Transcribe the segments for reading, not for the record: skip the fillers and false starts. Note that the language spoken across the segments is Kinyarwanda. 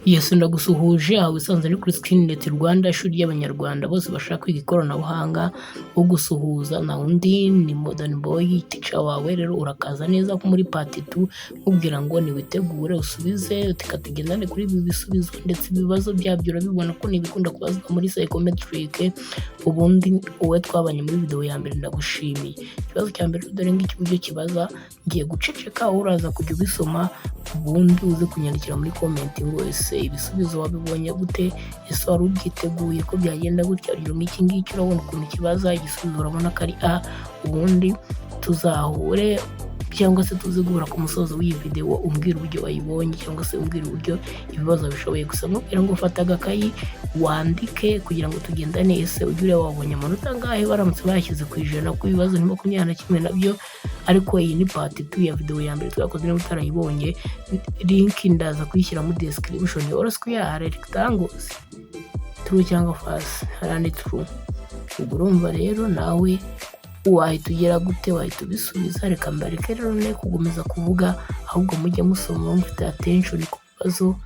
Yes, ndagusuhuje aho wisanze ari kuri SKILLNET Rwanda, ishuri ry'Abanyarwanda bose bashaka kwiga ikoranabuhanga. Wo gusuhuza na undi ni Modern Boy teacher wawe. Rero urakaza neza ko muri Aptitude nkubwira ngo niwitegure usubize tukatugendane kuri ibi bisubizo, ndetse ibibazo byabyo urabibona ko nibikunda kubazwa muri psychometric. Ubundi wowe twabanye muri video ya mbere ndagushimiye. Ikibazo cya mbere dore ngiki uburyo kibaza, ngiye guceceka uraza kujya ubisoma, ubundi uze kunyandikira muri comment ngo ese ibisubizo wabibonye gute, ese wari ubyiteguye ko byagenda gutya. Rero nk'iki ngiki urabona ukuntu kibaza, igisubizo urabona ko ari A. Ubundi tuzahure cyangwa se tuze guhura ku musozo w'iyi video umbwira uburyo wayibonye, cyangwa se umbwira uburyo ibibazo bishoboye. Gusa nkubwira ngo ufata agakayi wandike kugira ngo tugendane. Ese ujye wabonye amanota angahe baramutse bayashyize ku ijana ku bibazo ni 21 nabyo. Ariko iyi ni part 2 ya video ya mbere twakoze. Niba utarayibonye, link ndaza kuyishyira muri description. Orosco ya rectangles true cyangwa false, harani true. Ubwo urumva rero nawe wahita ugera gute, wahita ubisubiza. Reka mbareke rero ne kugomeza kuvuga, ahubwo mujye musoma mufite attention ku bibazo,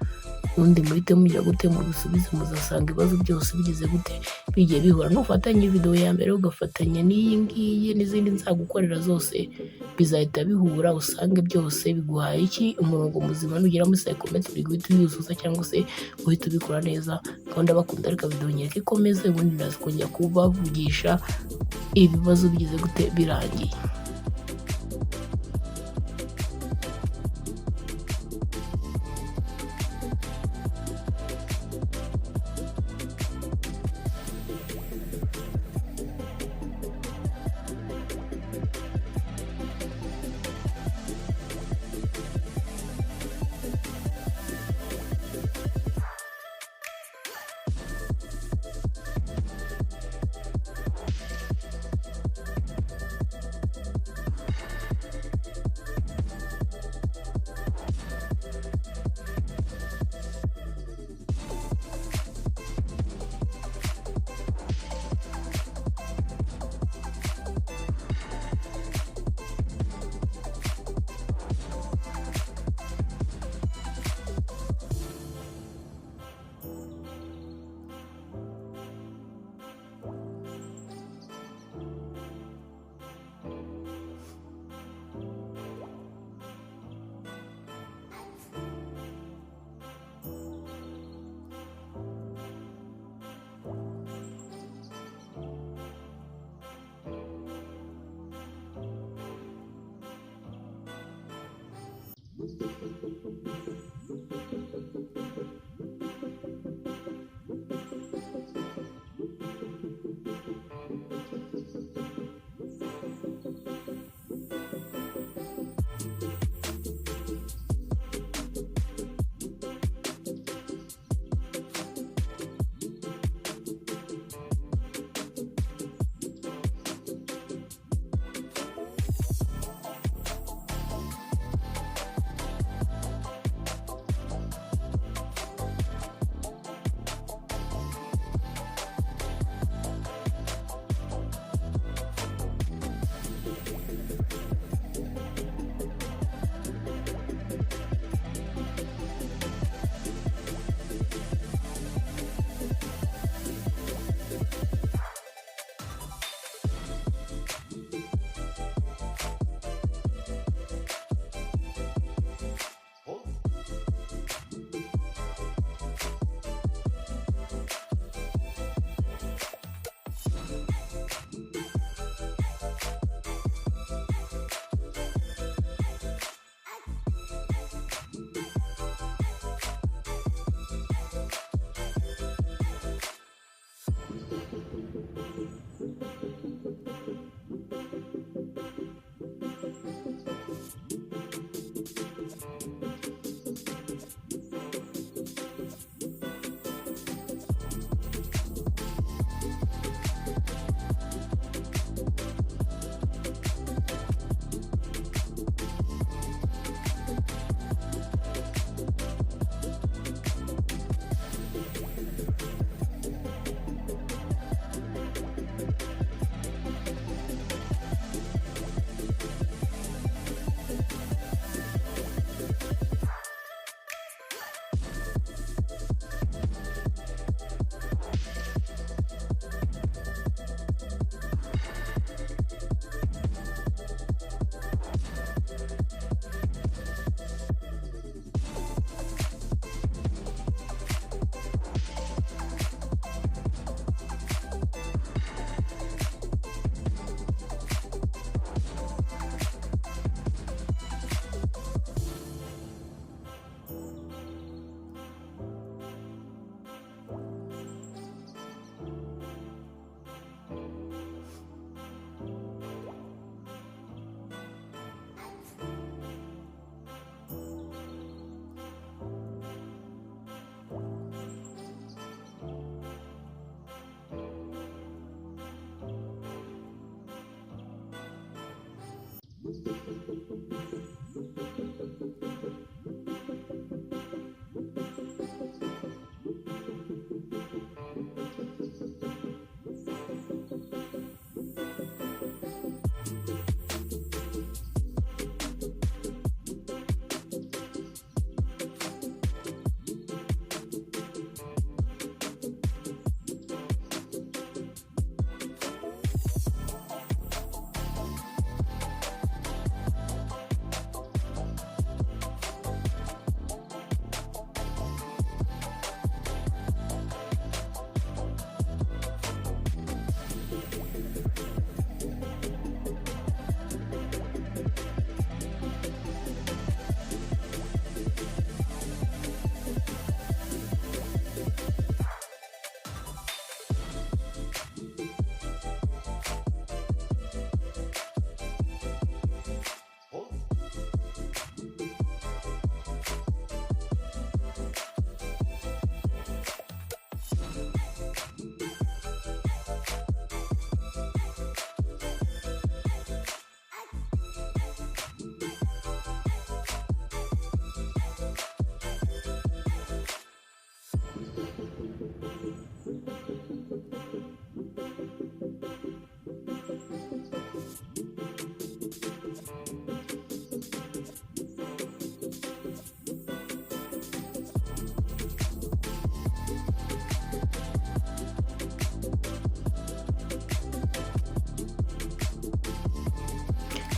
ubundi muhite mujya gute mu bisubizo, muzasanga ibibazo byose bigize gute bigiye bihura. Nufatanya video ya mbere ugafatanya n'iyi ngiyi n'izindi nzagukorera zose, bizahita bihura usange byose biguhaye iki, umurongo muzima. Nugera muri psychometric uhita uyuzuza cyangwa se uhita ubikora neza. Kandi abakunda reka video nyereke ikomeze, ubundi ndaza kongera kubavugisha ibibazo bigize gute birangiye.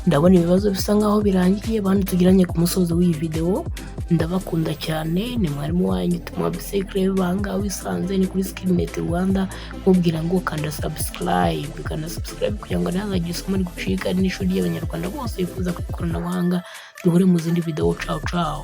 Ndabona ibibazo bisa nkaho birangiye, bandi tugiranye ku musozo w'iyi video. Ndabakunda cyane, ni mwarimu wanyu tuma bisekre banga wisanze ni kuri SKILLNET Rwanda, mubwira ngo kanda subscribe kugira ngo ntazagire isomo rigucika. N'ishuri ry'abanyarwanda bose bifuza ku ikoranabuhanga. Duhure mu zindi video. Ciao ciao.